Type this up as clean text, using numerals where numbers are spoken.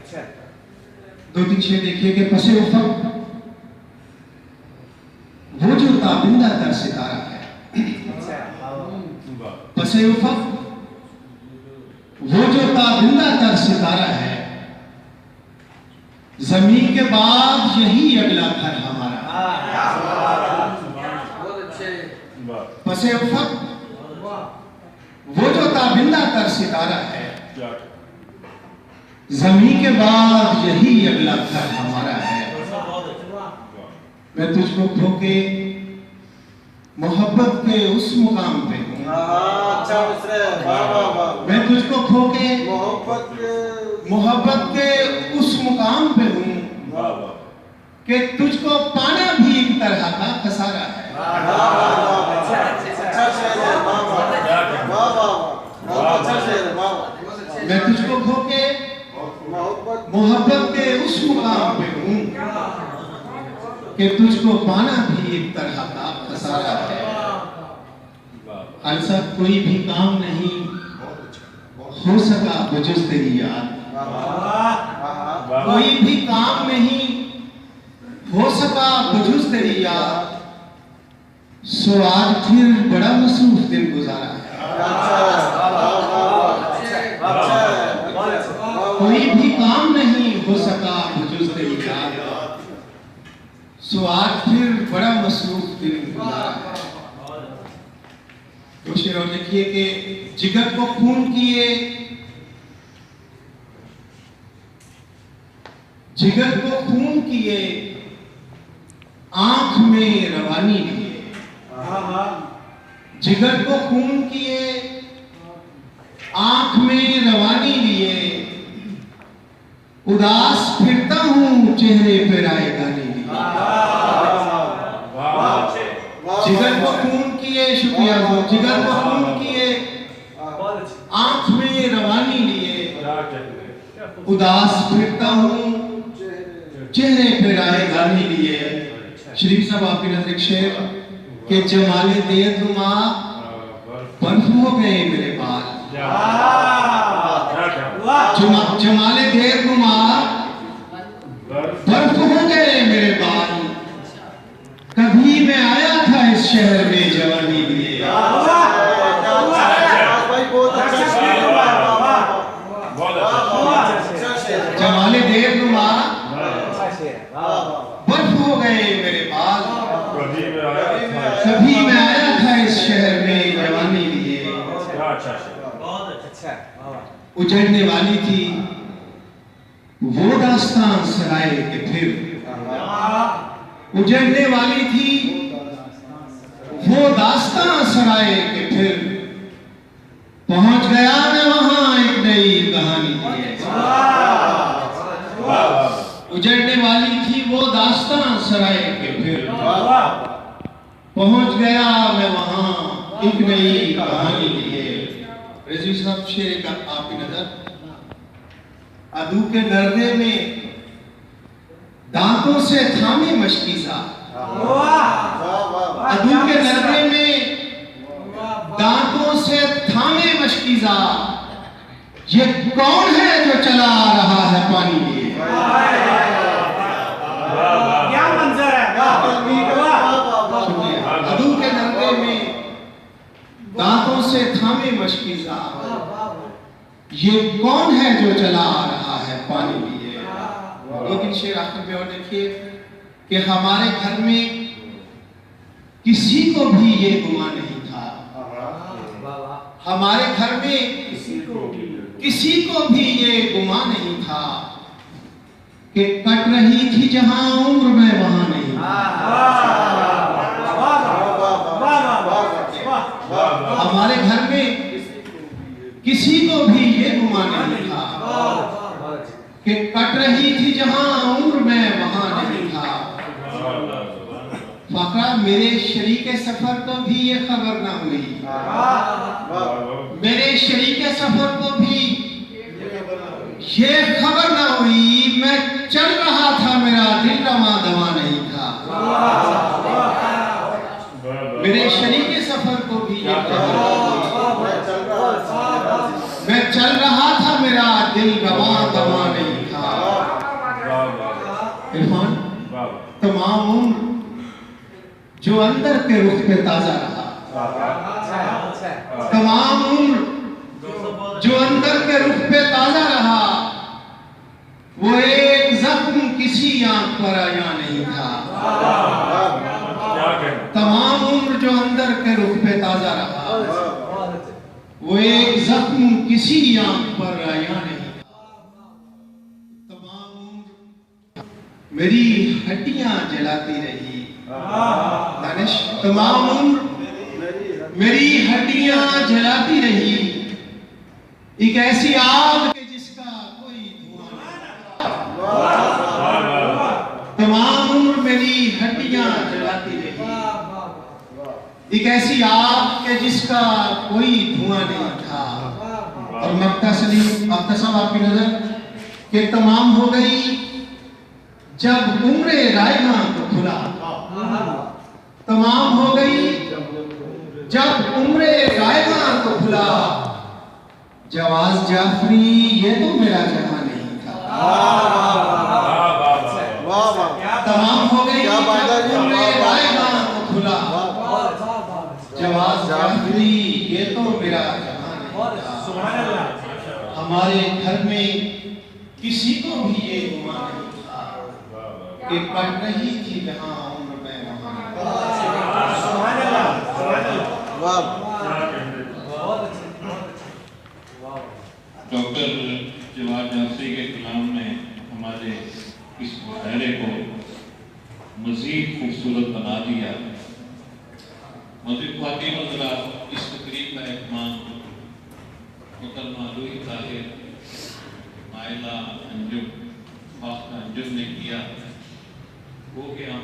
दो तीन शेर देखिए कि पसे उफक वो जो ताबिंदा तर सितारा है, पसे उफक वो जो ताबिंदा तर सितारा है, जमीन के बाद यही अगला घर हमारा। पसे उफक वो जो ताबिंदा तर सितारा है, जमीन के बाद यही अगला घर हमारा है। मैं तुझको खो के मोहब्बत के उस मुकाम पे हूँ। मैं तुझको खो के मोहब्बत के उस मुकाम पे हूँ कि तुझको पाना भी एक तरह का खसारा है। मैं तुझको खो के मोहब्बत के उस मुकाम पे हूँ कि तुझको पाना भी एक तरह का खसारा है। खालिसा कोई भी काम नहीं हो सका बजुज़ तेरी याद, कोई भी काम नहीं हो सका बजुज़ तेरी याद, सो आज फिर बड़ा मसरूफ दिन गुजारा है। कोई भी काम नहीं हो सका बजुज़ तेरी याद, सो आज फिर बड़ा मसरूफ दिन गुजारा है। दो शेर और देखिए कि जिगर को खून किए, जिगर को खून किए, आंख में रवानी लिए। जिगर को खून किए, आंख में रवानी लिए, उदास फिरता हूँ चेहरे पे राय गाने लिए। जिगर को खून किए, शुक्रिया हो, जिगर को खून किए, आंख में रवानी लिए, उदास फिरता हूँ चेहरे पे राय गाने लिए। शरीफ साहब आपकी नजर एक शेर के जमाले देर नुमा बर्फ हो गए मेरे बाल। जमाले देर नुमा बर्फ हो गए मेरे बाल, कभी मैं आया था इस शहर में जवानी लिए। जमाले देर नुमा बर्फ हो गए मेरे बाल, कभी मैं आया था इस शहर में जवानी लिए। उजड़ने वाली थी वो दास्तां सराय के फिर, उजड़ने वाली थी वो दास्तां सराय के फिर, पहुंच गया मैं वहां एक नई कहानी लिए। उजड़ने वाली थी वो दास्तां सराय के फिर, पहुंच गया मैं वहां एक नई कहानी लिए। रज़वी साहब शेर का आपकी नजर, अदू के नरदे में दांतों से थामे मशकीज़ा, अदू के नरदे में दांतों से थामे मशकीज़ा, ये कौन है जो चला आ रहा है पानी लिए। क्या मंजर है। अदू के नरदे में दांतों से थामे मशकीज़ा, ये कौन है जो चला आ रहा है पानी लिए। दो तीन शेर आखिर में और देखिए कि हमारे घर में किसी को भी ये गुमान नहीं था, हमारे घर में किसी को भी ये गुमान नहीं था कि कट रही थी जहां उम्र में वहां नहीं। हमारे घर में किसी को भी ये गुमान नहीं था कि कट रही थी जहां उम्र में वहां नहीं था। फकरा मेरे शरीके सफर को भी ये खबर ना हुई, मेरे शरीके सफर को भी ये खबर ना हुई, मैं चल रहा था मेरा दिल रवा दवा नहीं था। मेरे शरीके सफर को भी ये खबर ना हुई, मैं चल रहा था मेरा दिल रवा दवा नहीं था। तमाम उम्र जो अंदर के रुख पे ताजा रहा, तमाम उम्र जो अंदर के रुख पे ताजा रहा, वो एक जख्म किसी आंख पर आया नहीं था। तमाम उम्र जो अंदर के रुख पे ताजा रहा, वो एक जख्म किसी आंख पर आया नहीं था। तमाम उम्र मेरी हड्डियां जलाती रही, दानिश, तमाम उम्र मेरी हड्डियां जलाती रही, एक ऐसी आग के जिसका कोई धुआं नहीं। तमाम उम्र मेरी हड्डियां जलाती रही, एक ऐसी आग के जिसका कोई धुआं नहीं था। और मख्तसम आपकी नजर के तमाम हो गई जब उम्रे रायगां को खुला, तमाम हो गई जब उम्रे रायगां को खुला। जवाज जाफरी ये तो मेरा जहां नहीं था। तमाम हो गई जब उम्रे रायगां को खुला। जवाज जाफरी ये तो मेरा जहां नहीं था। हमारे घर में किसी को भी ये गुमान नहीं था कि पढ़ रही थी जहां उम्र में डॉक्टर जवाद जाफरी के कलाम ने हमारे इस मुशायरे को मज़ीद खूबसूरत बना दिया। मज़ीद ख़वातीन और हज़रात, इस तकरीब का एहतमाम मुहतरमा रूही ताहिर, माइला अंजुम, फाख्ता अंजुम ने किया। वो कि हम